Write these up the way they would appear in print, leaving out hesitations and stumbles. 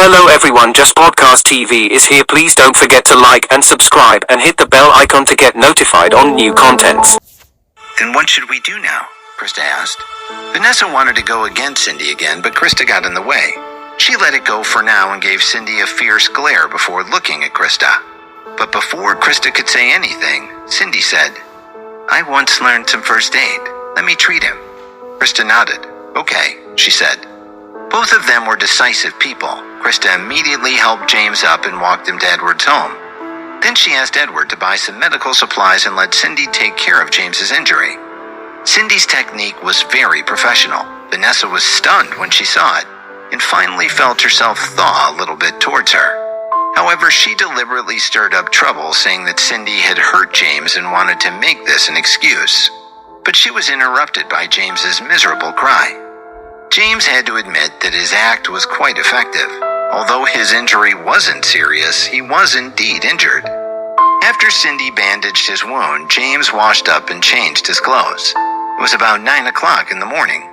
Hello everyone, Just Podcast TV is here. Please don't forget to like and subscribe and hit the bell icon to get notified on new contents. Then what should we do now? Krista asked. Vanessa wanted to go against Cindy again, but Krista got in the way. She let it go for now and gave Cindy a fierce glare before looking at Krista. But before Krista could say anything, Cindy said, "I once learned some first aid. Let me treat him." Krista nodded. "Okay," she said. Both of them were decisive people. Krista immediately helped James up and walked him to Edward's home. Then she asked Edward to buy some medical supplies and let Cindy take care of James's injury. Cindy's technique was very professional. Vanessa was stunned when she saw it, and finally felt herself thaw a little bit towards her. However, she deliberately stirred up trouble, saying that Cindy had hurt James and wanted to make this an excuse. But she was interrupted by James's miserable cry. James had to admit that his act was quite effective. Although his injury wasn't serious, he was indeed injured. After Cindy bandaged his wound, James washed up and changed his clothes. It was about 9 o'clock in the morning.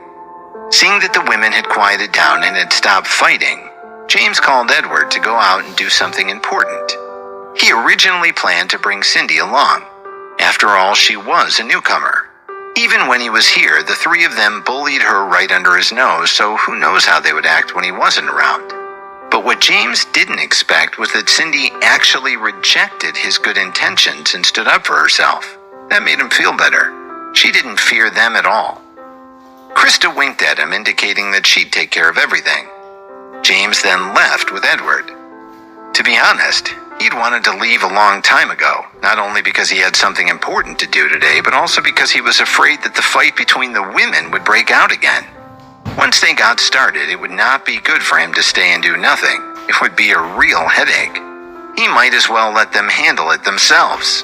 Seeing that the women had quieted down and had stopped fighting, James called Edward to go out and do something important. He originally planned to bring Cindy along. After all, she was a newcomer. Even when he was here, the three of them bullied her right under his nose, so who knows how they would act when he wasn't around. But what James didn't expect was that Cindy actually rejected his good intentions and stood up for herself. That made him feel better. She didn't fear them at all. Krista winked at him, indicating that she'd take care of everything. James then left with Edward. To be honest, he'd wanted to leave a long time ago, not only because he had something important to do today, but also because he was afraid that the fight between the women would break out again. Once they got started, it would not be good for him to stay and do nothing. It would be a real headache. He might as well let them handle it themselves.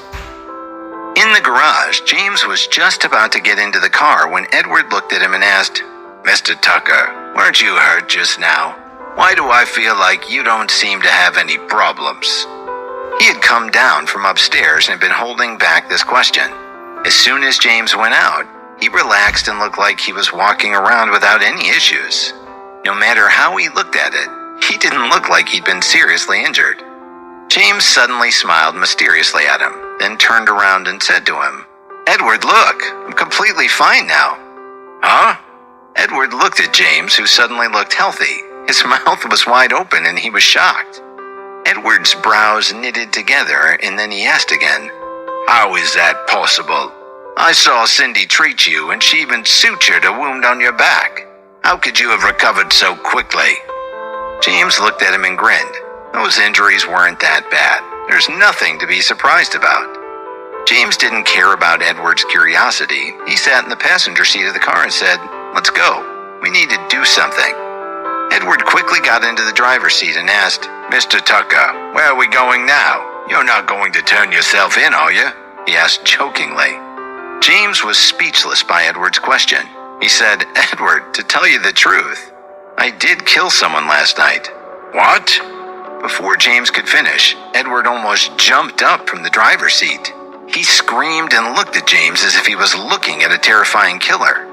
In the garage, James was just about to get into the car when Edward looked at him and asked, "Mr. Tucker, weren't you hurt just now? Why do I feel like you don't seem to have any problems?" He had come down from upstairs and had been holding back this question. As soon as James went out, he relaxed and looked like he was walking around without any issues. No matter how he looked at it, he didn't look like he'd been seriously injured. James suddenly smiled mysteriously at him, then turned around and said to him, "Edward, look, I'm completely fine now." "Huh?" Edward looked at James, who suddenly looked healthy. His mouth was wide open and he was shocked. Edward's brows knitted together, and then he asked again, "How is that possible? I saw Cindy treat you, and she even sutured a wound on your back. How could you have recovered so quickly?" James looked at him and grinned. Those injuries weren't that bad. There's nothing to be surprised about. James didn't care about Edward's curiosity. He sat in the passenger seat of the car and said, "Let's go. We need to do something." Edward quickly got into the driver's seat and asked, "Mr. Tucker, where are we going now? You're not going to turn yourself in, are you?" he asked jokingly. James was speechless by Edward's question. He said, "Edward, to tell you the truth, I did kill someone last night." "What?" Before James could finish, Edward almost jumped up from the driver's seat. He screamed and looked at James as if he was looking at a terrifying killer.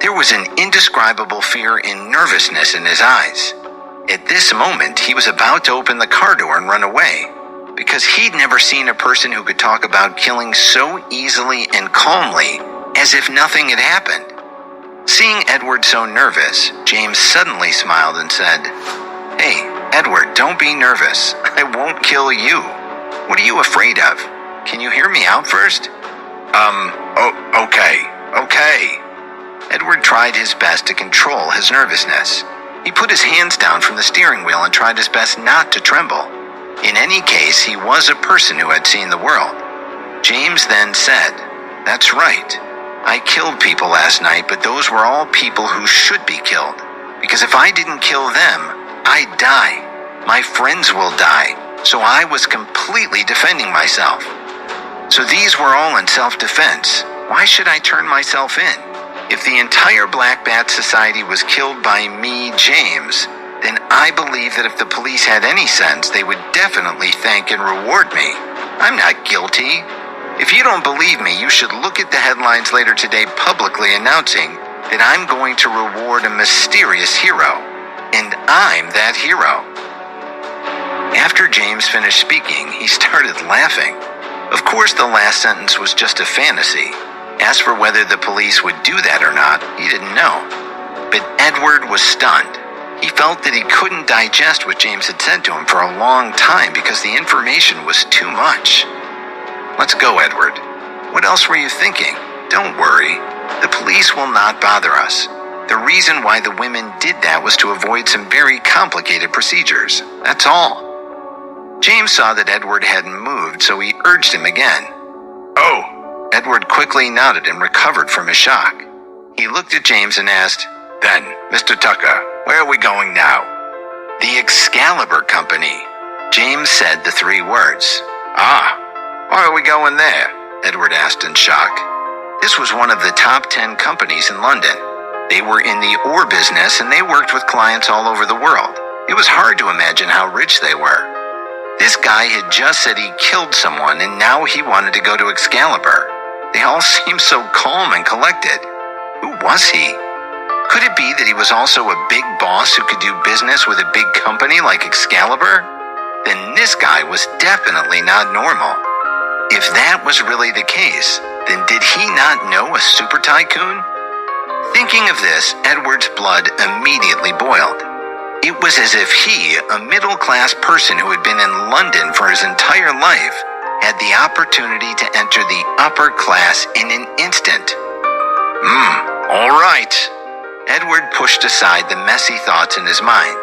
There was an indescribable fear and nervousness in his eyes. At this moment, he was about to open the car door and run away, because he'd never seen a person who could talk about killing so easily and calmly as if nothing had happened. Seeing Edward so nervous, James suddenly smiled and said, "Hey, Edward, don't be nervous. I won't kill you. What are you afraid of? Can you hear me out first?" Okay. Edward tried his best to control his nervousness. He put his hands down from the steering wheel and tried his best not to tremble. In any case, he was a person who had seen the world. James then said, "That's right. I killed people last night, but those were all people who should be killed. Because if I didn't kill them, I'd die. My friends will die. So I was completely defending myself. So these were all in self-defense. Why should I turn myself in? If the entire Black Bat Society was killed by me, James, then I believe that if the police had any sense, they would definitely thank and reward me. I'm not guilty. If you don't believe me, you should look at the headlines later today publicly announcing that I'm going to reward a mysterious hero. And I'm that hero. After James finished speaking, he started laughing. Of course, the last sentence was just a fantasy. As for whether the police would do that or not, he didn't know. But Edward was stunned. He felt that he couldn't digest what James had said to him for a long time because the information was too much. Let's go, Edward. What else were you thinking? Don't worry. The police will not bother us. The reason why the women did that was to avoid some very complicated procedures. That's all. James saw that Edward hadn't moved, so he urged him again. Oh! Edward quickly nodded and recovered from his shock. He looked at James and asked, Then, Mr. Tucker, where are we going now? The Excalibur Company. James said the 3 words. Ah, why are we going there? Edward asked in shock. This was one of the top 10 companies in London. They were in the ore business and they worked with clients all over the world. It was hard to imagine how rich they were. This guy had just said he killed someone and now he wanted to go to Excalibur. They all seemed so calm and collected. Who was he? Could it be that he was also a big boss who could do business with a big company like Excalibur? Then this guy was definitely not normal. If that was really the case, then did he not know a super tycoon? Thinking of this, Edward's blood immediately boiled. It was as if he, a middle-class person who had been in London for his entire life, had the opportunity to enter the upper class in an instant. All right. Edward pushed aside the messy thoughts in his mind.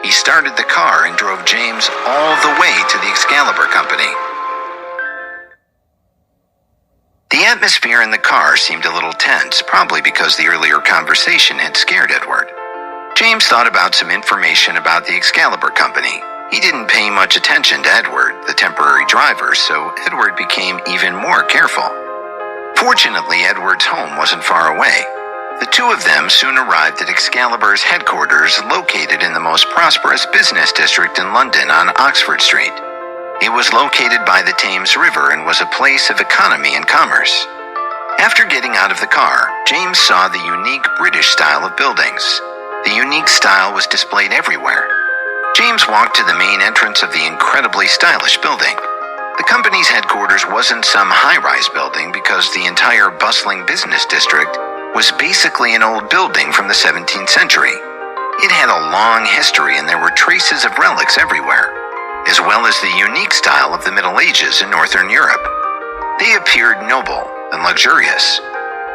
He started the car and drove James all the way to the Excalibur Company. The atmosphere in the car seemed a little tense, probably because the earlier conversation had scared Edward. James thought about some information about the Excalibur Company. He didn't pay much attention to Edward, the temporary driver, so Edward became even more careful. Fortunately, Edward's home wasn't far away. The 2 of them soon arrived at Excalibur's headquarters located in the most prosperous business district in London on Oxford Street. It was located by the Thames River and was a place of economy and commerce. After getting out of the car, James saw the unique British style of buildings. The unique style was displayed everywhere. James walked to the main entrance of the incredibly stylish building. The company's headquarters wasn't some high-rise building because the entire bustling business district was basically an old building from the 17th century. It had a long history and there were traces of relics everywhere, as well as the unique style of the Middle Ages in Northern Europe. They appeared noble and luxurious.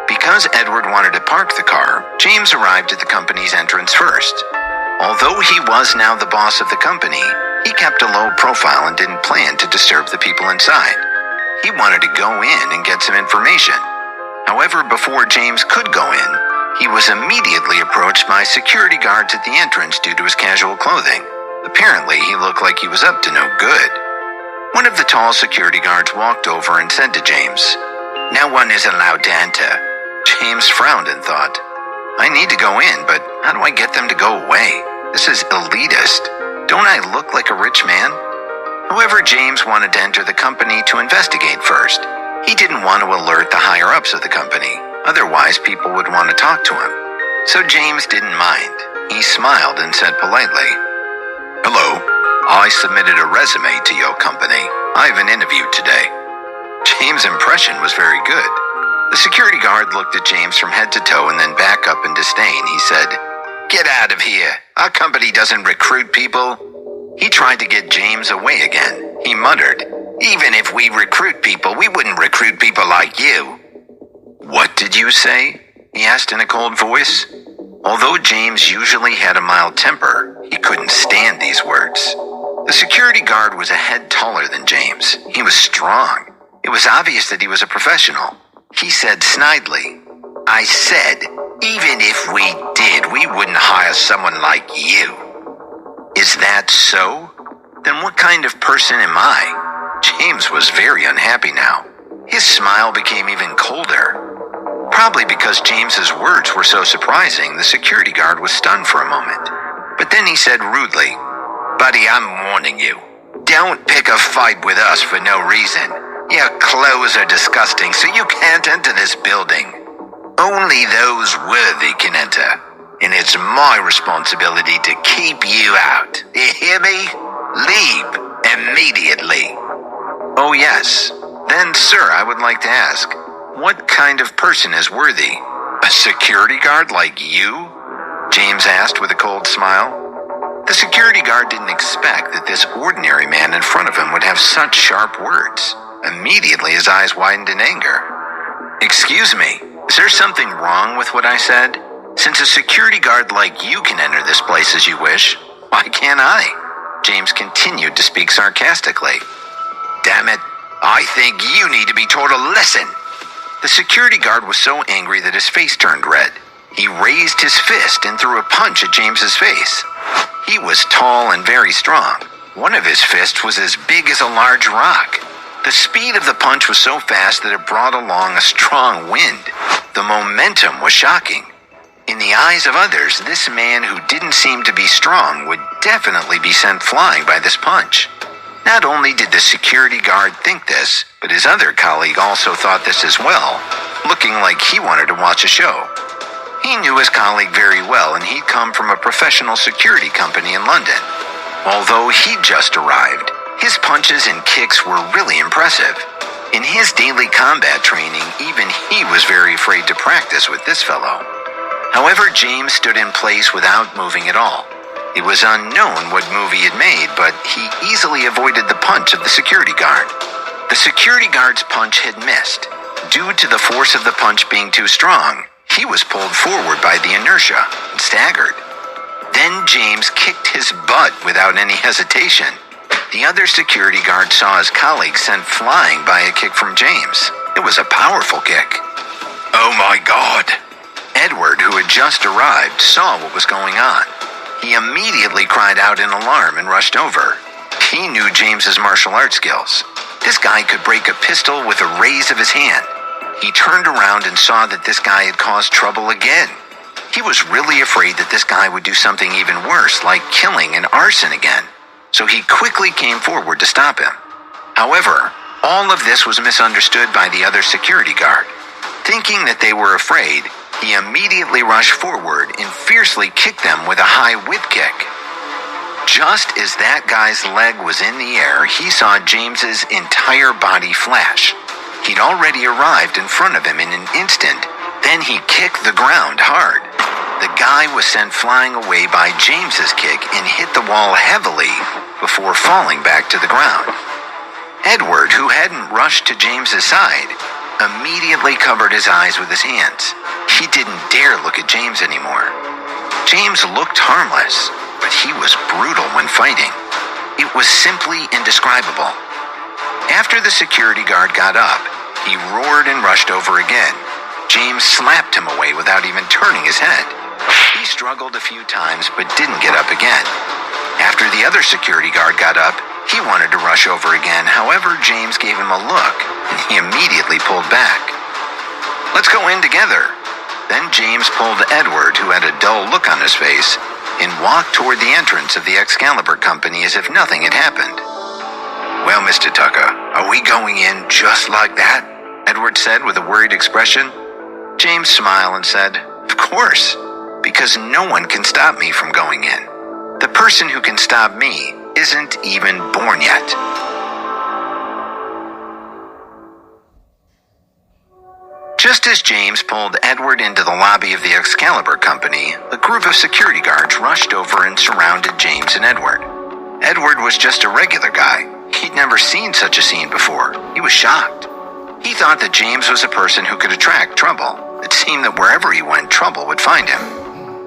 Because Edward wanted to park the car, James arrived at the company's entrance first. Although he was now the boss of the company, he kept a low profile and didn't plan to disturb the people inside. He wanted to go in and get some information. However, before James could go in, he was immediately approached by security guards at the entrance due to his casual clothing. Apparently, he looked like he was up to no good. One of the tall security guards walked over and said to James, "No one is allowed to enter." James frowned and thought, "I need to go in, but how do I get them to go away? This is elitist. Don't I look like a rich man?" However, James wanted to enter the company to investigate first. He didn't want to alert the higher-ups of the company. Otherwise, people would want to talk to him. So James didn't mind. He smiled and said politely, "Hello, I submitted a resume to your company. I have an interview today." James' impression was very good. The security guard looked at James from head to toe and then back up in disdain. He said, "Get out of here. Our company doesn't recruit people." He tried to get James away again. He muttered, "Even if we recruit people, we wouldn't recruit people like you." "What did you say?" he asked in a cold voice. Although James usually had a mild temper, he couldn't stand these words. The security guard was a head taller than James. He was strong. It was obvious that he was a professional. He said snidely, "I said, even if we did, we wouldn't hire someone like you." "Is that so? Then what kind of person am I?" James was very unhappy now. His smile became even colder. Probably because James's words were so surprising, the security guard was stunned for a moment. But then he said rudely, "Buddy, I'm warning you. Don't pick a fight with us for no reason. Your clothes are disgusting, so you can't enter this building. Only those worthy can enter, and it's my responsibility to keep you out. You hear me? Leave, Immediately. Oh yes. Then, sir, I would like to ask, what kind of person is worthy? A security guard like you? James asked with a cold smile. The security guard didn't expect that this ordinary man in front of him would have such sharp words. Immediately his eyes widened in anger. Excuse me, is there something wrong with what I said? Since a security guard like you can enter this place as you wish, why can't I? James continued to speak sarcastically. Damn it, I think you need to be taught a lesson. The security guard was so angry that his face turned red. He raised his fist and threw a punch at James's face. He was tall and very strong. One of his fists was as big as a large rock. The speed of the punch was so fast that it brought along a strong wind. The momentum was shocking. In the eyes of others, this man who didn't seem to be strong would definitely be sent flying by this punch. Not only did the security guard think this, but his other colleague also thought this as well, looking like he wanted to watch a show. He knew his colleague very well, and he'd come from a professional security company in London. Although he'd just arrived, his punches and kicks were really impressive. In his daily combat training, even he was very afraid to practice with this fellow. However, James stood in place without moving at all. It was unknown what move he had made, but he easily avoided the punch of the security guard. The security guard's punch had missed. Due to the force of the punch being too strong, he was pulled forward by the inertia and staggered. Then James kicked his butt without any hesitation. The other security guard saw his colleague sent flying by a kick from James. It was a powerful kick. Oh my God! Edward, who had just arrived, saw what was going on. He immediately cried out in alarm and rushed over. He knew James's martial arts skills. This guy could break a pistol with a raise of his hand. He turned around and saw that this guy had caused trouble again. He was really afraid that this guy would do something even worse, like killing and arson again. So he quickly came forward to stop him. However, all of this was misunderstood by the other security guard. Thinking that they were afraid, he immediately rushed forward and fiercely kicked them with a high whip kick. Just as that guy's leg was in the air, he saw James's entire body flash. He'd already arrived in front of him in an instant. Then he kicked the ground hard. The guy was sent flying away by James's kick and hit the wall heavily before falling back to the ground. Edward, who hadn't rushed to James's side, immediately covered his eyes with his hands. He didn't dare look at James anymore. James looked harmless, but he was brutal when fighting. It was simply indescribable. After the security guard got up, he roared and rushed over again. James slapped him away without even turning his head. He struggled a few times but didn't get up again. After the other security guard got up, he wanted to rush over again. However, James gave him a look, and he immediately pulled back. Let's go in together. Then James pulled Edward, who had a dull look on his face, and walked toward the entrance of the Excalibur company as if nothing had happened. Well, Mr. Tucker, are we going in just like that? Edward said with a worried expression. James smiled and said, Of course, because no one can stop me from going in. The person who can stop me isn't even born yet. Just as James pulled Edward into the lobby of the Excalibur company, a group of security guards rushed over and surrounded James and Edward. Edward was just a regular guy. He'd never seen such a scene before. He was shocked. He thought that James was a person who could attract trouble. It seemed that wherever he went, trouble would find him.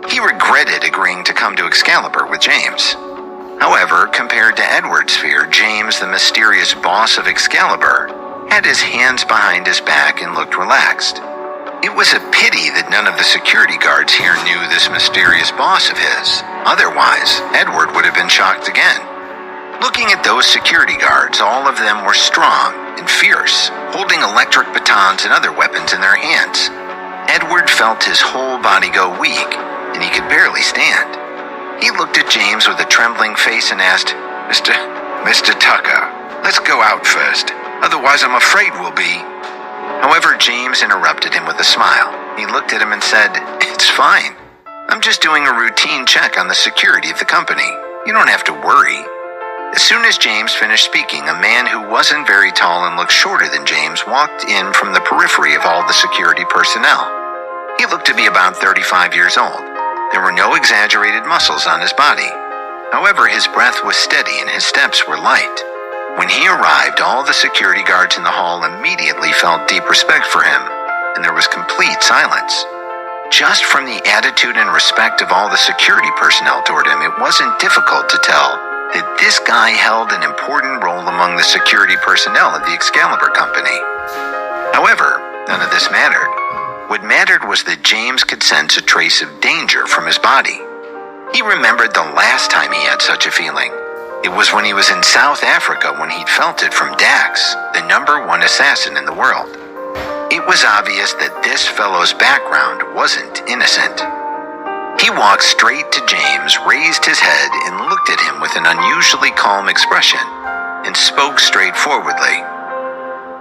He regretted agreeing to come to Excalibur with James. However, compared to Edward's fear, James, the mysterious boss of Excalibur, had his hands behind his back and looked relaxed. It was a pity that none of the security guards here knew this mysterious boss of his. Otherwise, Edward would have been shocked again. Looking at those security guards, all of them were strong and fierce, holding electric batons and other weapons in their hands. Edward felt his whole body go weak, and he could barely stand. He looked at James with a trembling face and asked, Mr. Tucker, let's go out first. Otherwise, I'm afraid we'll be... However, James interrupted him with a smile. He looked at him and said, It's fine. I'm just doing a routine check on the security of the company. You don't have to worry. As soon as James finished speaking, a man who wasn't very tall and looked shorter than James walked in from the periphery of all the security personnel. He looked to be about 35 years old. There were no exaggerated muscles on his body. However, his breath was steady and his steps were light. When he arrived, all the security guards in the hall immediately felt deep respect for him, and there was complete silence. Just from the attitude and respect of all the security personnel toward him, it wasn't difficult to tell that this guy held an important role among the security personnel of the Excalibur Company. However, none of this mattered. What mattered was that James could sense a trace of danger from his body. He remembered the last time he had such a feeling. It was when he was in South Africa when he'd felt it from Dax, the #1 assassin in the world. It was obvious that this fellow's background wasn't innocent. He walked straight to James, raised his head, and looked at him with an unusually calm expression, and spoke straightforwardly.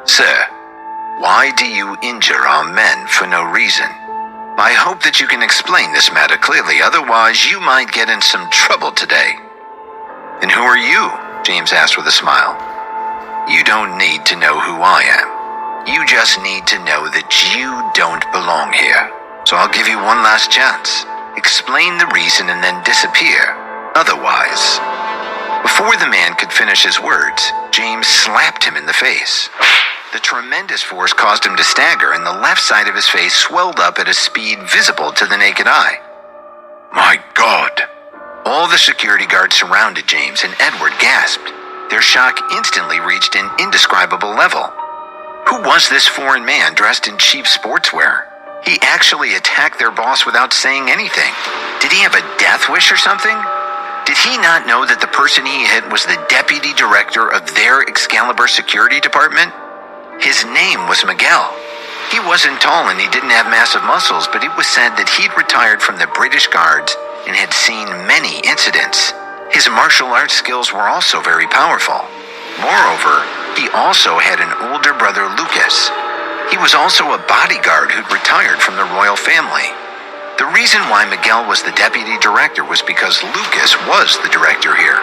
"Sir, why do you injure our men for no reason? I hope that you can explain this matter clearly, otherwise you might get in some trouble today." "And who are you?" James asked with a smile. "You don't need to know who I am. You just need to know that you don't belong here. So I'll give you one last chance. Explain the reason and then disappear. Otherwise..." Before the man could finish his words, James slapped him in the face. The tremendous force caused him to stagger, and the left side of his face swelled up at a speed visible to the naked eye. "My God!" All the security guards surrounded James, and Edward gasped. Their shock instantly reached an indescribable level. Who was this foreign man dressed in cheap sportswear? He actually attacked their boss without saying anything. Did he have a death wish or something? Did he not know that the person he hit was the deputy director of their Excalibur security department? His name was Miguel. He wasn't tall and he didn't have massive muscles, but it was said that he'd retired from the British Guards and had seen many incidents. His martial arts skills were also very powerful. Moreover, he also had an older brother, Lucas. He was also a bodyguard who'd retired from the royal family. The reason why Miguel was the deputy director was because Lucas was the director here.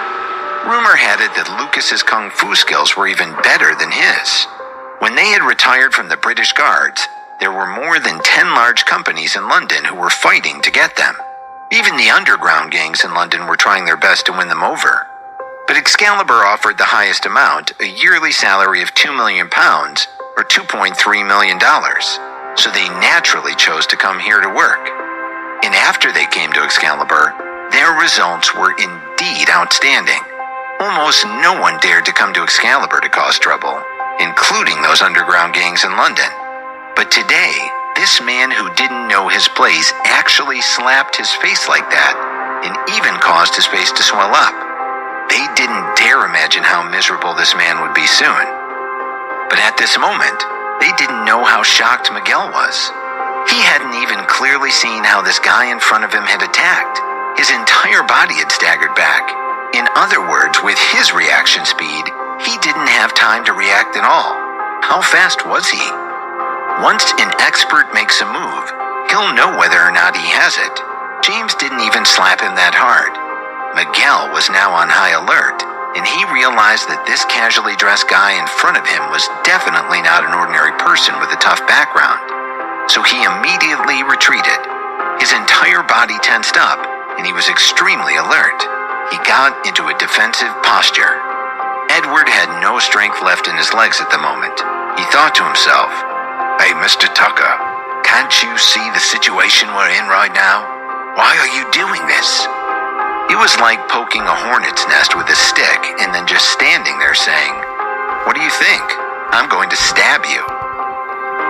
Rumor had it that Lucas's kung fu skills were even better than his. When they had retired from the British Guards, there were more than 10 large companies in London who were fighting to get them. Even the underground gangs in London were trying their best to win them over. But Excalibur offered the highest amount, a yearly salary of £2 million, or $2.3 million, so they naturally chose to come here to work. And after they came to Excalibur, their results were indeed outstanding. Almost no one dared to come to Excalibur to cause trouble, including those underground gangs in London. But today, this man who didn't know his place actually slapped his face like that, and even caused his face to swell up. They didn't dare imagine how miserable this man would be soon. But at this moment, they didn't know how shocked Miguel was. He hadn't even clearly seen how this guy in front of him had attacked. His entire body had staggered back. In other words, with his reaction speed, he didn't have time to react at all. How fast was he? Once an expert makes a move, he'll know whether or not he has it. James didn't even slap him that hard. Miguel was now on high alert, and he realized that this casually dressed guy in front of him was definitely not an ordinary person with a tough background. So he immediately retreated. His entire body tensed up, and he was extremely alert. He got into a defensive posture. Edward had no strength left in his legs at the moment. He thought to himself, "Hey, Mr. Tucker, can't you see the situation we're in right now? Why are you doing this?" It was like poking a hornet's nest with a stick and then just standing there saying, "What do you think? I'm going to stab you."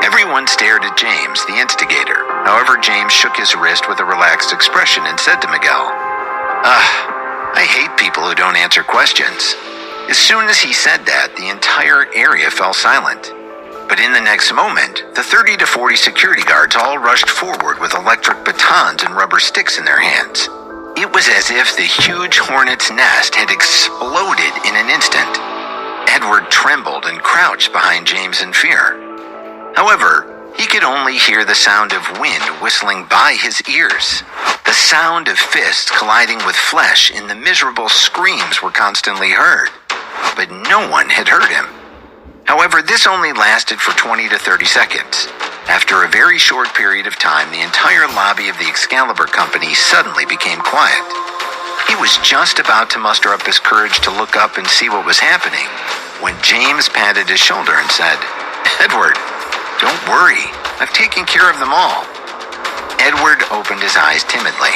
Everyone stared at James, the instigator. However, James shook his wrist with a relaxed expression and said to Miguel, I hate people who don't answer questions." As soon as he said that, the entire area fell silent. But in the next moment, the 30 to 40 security guards all rushed forward with electric batons and rubber sticks in their hands. It was as if the huge hornet's nest had exploded in an instant. Edward trembled and crouched behind James in fear. However, He could only hear the sound of wind whistling by his ears. The sound of fists colliding with flesh and the miserable screams were constantly heard, but no one had hurt him. However, this only lasted for 20 to 30 seconds. After a very short period of time, the entire lobby of the Excalibur company suddenly became quiet. He was just about to muster up his courage to look up and see what was happening when James patted his shoulder and said, "Edward, don't worry, I've taken care of them all." Edward opened his eyes timidly.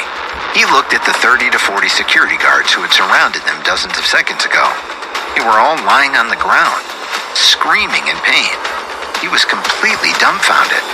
He looked at the 30 to 40 security guards who had surrounded them dozens of seconds ago. They were all lying on the ground, screaming in pain. He was completely dumbfounded.